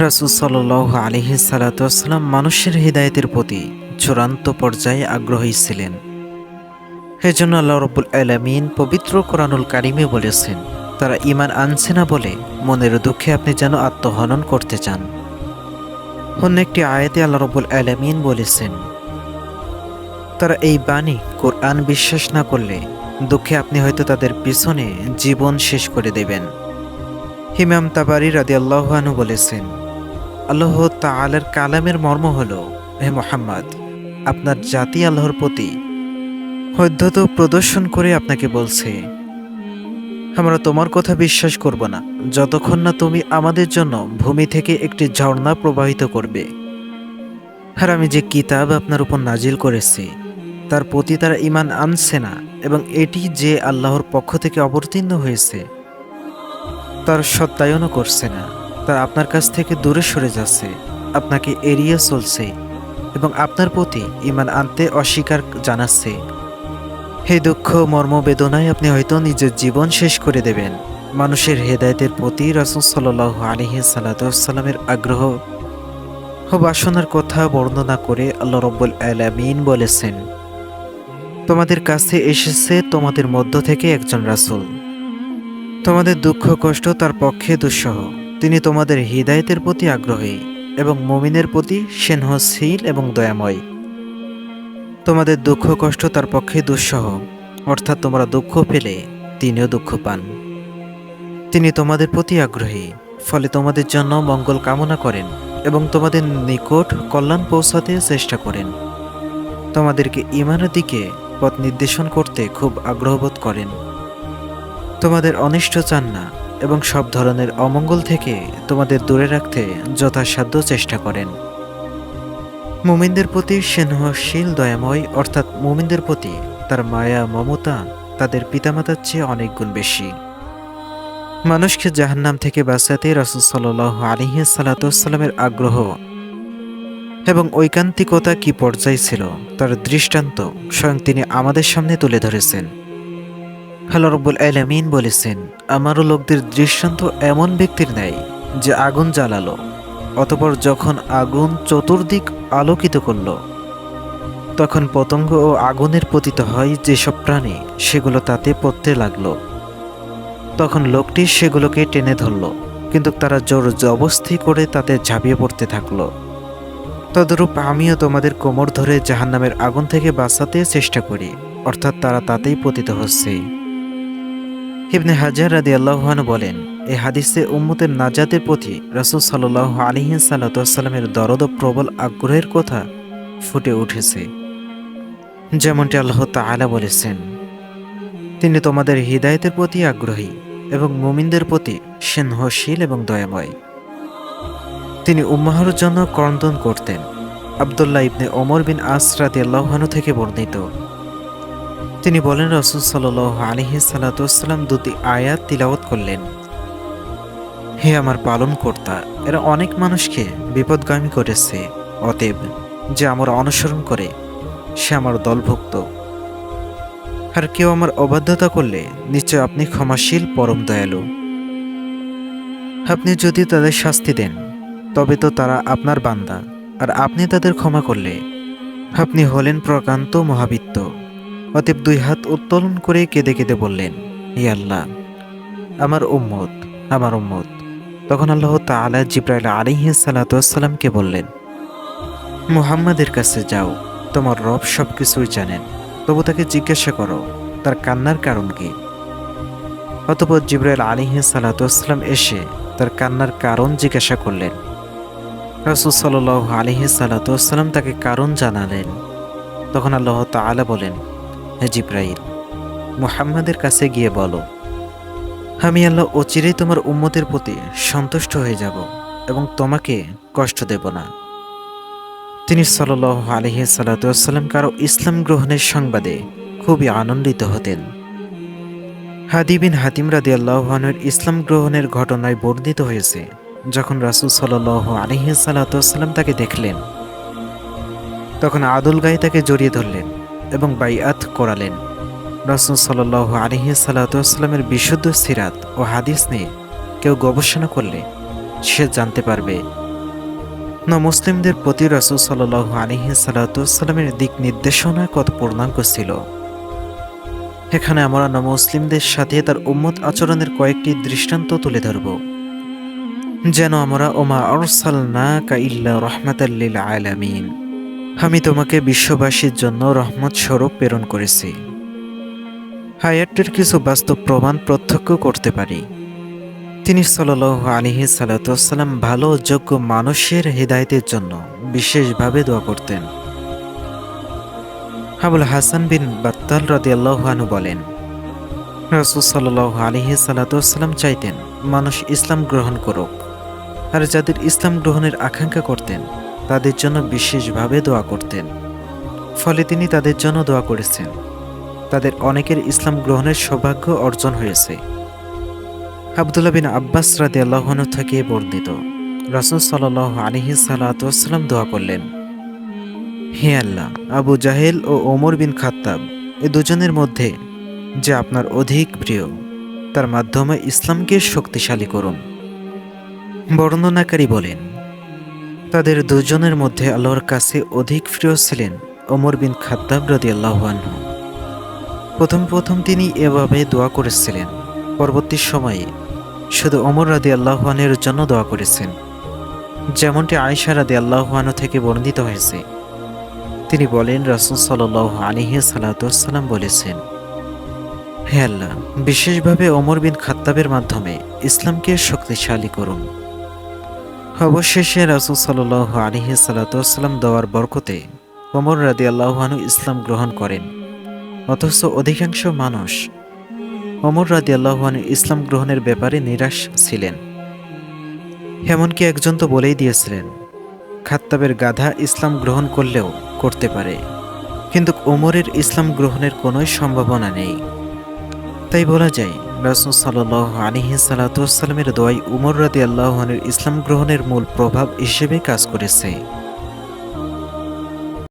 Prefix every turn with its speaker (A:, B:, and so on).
A: রাসূল সাল্লাল্লাহু আলাইহি সাল্লাতু ওয়াসসালাম মানুষের হিদায়াতের প্রতি চূড়ান্ত পর্যায়ে আগ্রহী ছিলেন। এজন্য আল্লাহ রাব্বুল আলামিন পবিত্র কোরআনুল কারিমে বলেছেন, তারা ঈমান আনছে না বলে মনের দুঃখে আপনি যেন আত্মহনন করতে চান। অন্য একটি আয়াতে আল্লাহ রাব্বুল আলামিন বলেছেন, তারা এই বাণী কোরআন বিশ্বাস না করলে দুঃখে আপনি হয়তো তাদের পিছনে জীবন শেষ করে দেবেন। ইমাম তাবারী রাদিয়াল্লাহু আনহু বলেছেন, আল্লাহ তাআলার কালামের মর্ম হলো, হে মুহাম্মদ, আপনার জাতি আল্লাহর প্রতি ঔদ্ধত্য প্রদর্শন করে আপনাকে বলছে, আমরা তোমার কথা বিশ্বাস করব না যতক্ষণ না তুমি আমাদের জন্য ভূমি থেকে একটি ঝর্ণা প্রবাহিত করবে। আর আমি যে কিতাব আপনার উপর নাজিল করেছি তার প্রতি তারা ঈমান আনছে না, এবং এটি যে আল্লাহর পক্ষ থেকে অবতীর্ণ হয়েছে তার সত্যায়নও করছে না। তারা আপনার কাছ থেকে দূরে সরে যাচ্ছে, আপনাকে এড়িয়ে চলছে এবং আপনার প্রতি ঈমান আনতে অস্বীকার জানাচ্ছে। হে দুঃখ মর্মবেদনায় আপনি হয়তো নিজের জীবন শেষ করে দেবেন। মানুষের হেদায়েতের প্রতি রাসূল সাল্লাল্লাহু আলাইহি সাল্লামের আগ্রহ ও বাসনার কথা বর্ণনা করে আল্লাহ রাব্বুল আলামিন বলেছেন, তোমাদের কাছে এসেছে তোমাদের মধ্য থেকে একজন রাসূল, তোমাদের দুঃখ কষ্ট তার পক্ষে দুঃসহ। তিনি তোমাদের হিদায়াতের প্রতি আগ্রহী এবং মুমিনের প্রতি স্নেহশীল এবং দয়াময়। তোমাদের দুঃখ কষ্ট তার পক্ষে দুঃসহ, অর্থাৎ তোমরা দুঃখ পেলে তিনিও দুঃখ পান। তিনি তোমাদের প্রতি আগ্রহী, ফলে তোমাদের জন্য মঙ্গল কামনা করেন এবং তোমাদের নিকট কল্যাণ পৌঁছাতে চেষ্টা করেন। তোমাদেরকে ঈমানের দিকে পথ নির্দেশন করতে খুব আগ্রহবোধ করেন। তোমাদের অনিষ্ট চান না এবং সব ধরনের অমঙ্গল থেকে তোমাদের দূরে রাখতে যথাসাধ্য চেষ্টা করেন। মুমিনদের প্রতি স্নেহশীল দয়াময়, অর্থাৎ মুমিনদের প্রতি তার মায়া মমতা তাদের পিতামাতার চেয়ে অনেক গুণ বেশি। মানুষকে জাহান্নাম থেকে বাঁচাতে রাসূল সাল্লাল্লাহু আলাইহি সাল্লামের আগ্রহ এবং ঐকান্তিকতা কি পর্যায়ে ছিল তার দৃষ্টান্ত স্বয়ং তিনি আমাদের সামনে তুলে ধরেছেন। আল্লাহ রাব্বুল আলামিন বলেছেন, আমারও লোকদের দৃষ্টান্ত এমন ব্যক্তির ন্যায় যে আগুন জ্বালালো, অতঃপর যখন আগুন চতুর্দিক আলোকিত করল তখন পতঙ্গ ও আগুনের পতিত হয় যেসব প্রাণী সেগুলো তাতে পড়তে লাগলো। তখন লোকটি সেগুলোকে টেনে ধরল, কিন্তু তারা জোর জবরদস্তি করে তাতে ঝাঁপিয়ে পড়তে থাকলো। তদরূপ আমিও তোমাদের কোমর ধরে জাহান্নামের আগুন থেকে বাঁচাতে চেষ্টা করি, অর্থাৎ তারা তাতেই পতিত হচ্ছে। ইবনে হাজার রাদিয়াল্লাহু আনহু বলেন, এই হাদিসে উম্মতের নাজাতের প্রতি রাসূল সাল্লাল্লাহু আলাইহি সাল্লামের দরদ ও প্রবল আগ্রহের কথা ফুটে উঠেছে। যেমনটি আল্লাহ তাআলা বলেছেন, তিনি তোমাদের হিদায়াতের প্রতি আগ্রহী এবং মুমিনদের প্রতি স্নেহশীল এবং দয়াময়। তিনি উম্মাহর জন্য ক্রন্দন করতেন। আব্দুল্লাহ ইবনে ওমর বিন আস রাদিয়াল্লাহু আনহু থেকে বর্ণিত, তিনি বলেন, রাসূল সাল্লাল্লাহু আলাইহি সাল্লাম দুটি আয়াত তিলাওয়াত করলেন, হে আমার পালনকর্তা, এরা অনেক মানুষকে বিপদগামী করেছে, অতএব যে আমার অনুসরণ করে সে আমার দলভুক্ত, আর কেউ আমার অবাধ্যতা করলে নিশ্চয় আপনি ক্ষমাশীল পরম দয়ালু। আপনি যদি তাদের শাস্তি দেন তবে তো তারা আপনার বান্দা, আর আপনি তাদের ক্ষমা করলে আপনি হলেন প্রকান্ত মহাবিত্ত। অতএব দুই হাত উত্তোলন করে কেঁদে কেঁদে বললেন, হে আল্লাহ, আমার উম্মত, আমার উম্মত। তখন আল্লাহ তাআলা জিবরাইল আলাইহিস সালামকে বললেন, মুহাম্মাদের কাছে যাও, তোমার রব সবকিছুই জানেন, তবু তাকে জিজ্ঞাসা করো তার কান্নার কারণ কি। অতঃপর জিবরাইল আলাইহিস সালাম এসে তার কান্নার কারণ জিজ্ঞাসা করলেন। রাসূল সাল্লাল্লাহু আলাইহি সাল্লাম তাকে কারণ জানালেন। তখন আল্লাহ তাআলা বলেন, হে জিবরাইল, মুহাম্মাদের কাছে গিয়ে বলো, আমি আল্লাহ অচিরেই তোমার উম্মতের প্রতি সন্তুষ্ট হয়ে যাব এবং তোমাকে কষ্ট দেব না। তিনি সাল্লাল্লাহু আলাইহি সাল্লাম কারো ইসলাম গ্রহণের সংবাদে খুবই আনন্দিত হতেন। হাদী বিন হাতিম রাদিয়াল্লাহু আনহুর ইসলাম গ্রহণের ঘটনায় বর্ণিত হয়েছে, যখন রাসূল সাল্লাল্লাহু আলাইহি সাল্লাম তাকে দেখলেন তখন আদল গায়ে তাকে জড়িয়ে ধরলেন এবং বাইআত করালেন। রাসূল সাল্লাল্লাহু আলাইহি সাল্লামের বিশুদ্ধ সিরাত ও হাদিস নিয়ে কেউ গবেষণা করলে সে জানতে পারবে না মুসলিমদের প্রতি রাসূল সাল্লাল্লাহু আলাইহি সাল্লামের দিক নির্দেশনা কত পূর্ণাঙ্গ ছিল। এখানে আমরা না মুসলিমদের সাথে তার উম্মত আচরণের কয়েকটি দৃষ্টান্ত তুলে ধরব, যেন আমরা ওমা আরসালনাকা ইল্লা রাহমাতাল লিল আলামিন, আমি তোমাকে বিশ্ববাসীর জন্য রহমত স্বরূপ প্রেরণ করেছি। আয়াতটির কিছু বাস্তব প্রমাণ প্রত্যক্ষ করতে পারি। তিনি সাল্লাল্লাহু আলাইহি সাল্লাম ভালো ও যোগ্য মানুষের হিদায়াতের জন্য বিশেষভাবে দোয়া করতেন। আবুল হাসান বিন বাত্তাল রাদিয়াল্লাহু আনহু বলেন, রাসূল সাল্লাল্লাহু আলাইহি সাল্লাম চাইতেন মানুষ ইসলাম গ্রহণ করুক, আর যাদের ইসলাম গ্রহণের আকাঙ্ক্ষা করতেন তাদের জন্য বিশেষভাবে দোয়া করতেন। ফলে তিনি তাদের জন্য দোয়া করেছেন। তাদের অনেকের ইসলাম গ্রহণের সৌভাগ্য অর্জন হয়েছে। আব্দুল্লাহ বিন আব্বাস রাদিয়াল্লাহু আনহু থেকে বর্ণিত, রাসূল সাল্লাল্লাহু আলাইহি সাল্লাম দোয়া করলেন, হে আল্লাহ, আবু জাহেল ও ওমর বিন খাত্তাব এ দুজনের মধ্যে যে আপনার অধিক প্রিয়, তার মাধ্যমে ইসলামকে শক্তিশালী করুন। বর্ণনাকারী বলেন, তাদের দুজনের মধ্যে আল্লাহর কাছে অধিক প্রিয় ছিলেন ওমর বিন খাত্তাব রাদিয়াল্লাহু আনহু। প্রথম তিনি এভাবে দোয়া করেছিলেন। পরবর্তী সময়ে শুধু ওমর রাদিয়াল্লাহু আনহুর জন্য দোয়া করেছেন, যেমনটি আয়েশা রাদিয়াল্লাহু আনহা থেকে বর্ণিত হয়েছে। তিনি বলেন, রাসূল সাল্লাল্লাহু আলাইহি সাল্লাম বলেছেন, হে আল্লাহ, বিশেষভাবে ওমর বিন খাত্তাবের মাধ্যমে ইসলামকে শক্তিশালী করুন। অবশেষে রাসূল সাল্লাল্লাহু আলাইহি সাল্লাম দোয়ার বরকতে ওমর রাদিয়াল্লাহু আনহু ইসলাম গ্রহণ করেন। অথচ অধিকাংশ মানুষ ওমর রাদিয়াল্লাহু আনহু ইসলাম গ্রহণের ব্যাপারে নিরাশ ছিলেন। এমনকি একজন তো বলেই দিয়েছিলেন, খাত্তাবের গাধা ইসলাম গ্রহণ করলেও করতে পারে, কিন্তু ওমরের ইসলাম গ্রহণের কোনো সম্ভাবনা নেই। তাই বলা যায়, রাসূল সাল্লাল্লাহু আলাইহি সাল্লামের দোয়াই উমর রাদিয়াল্লাহু আনহুর ইসলাম গ্রহণের মূল প্রভাব হিসেবে কাজ করেছে।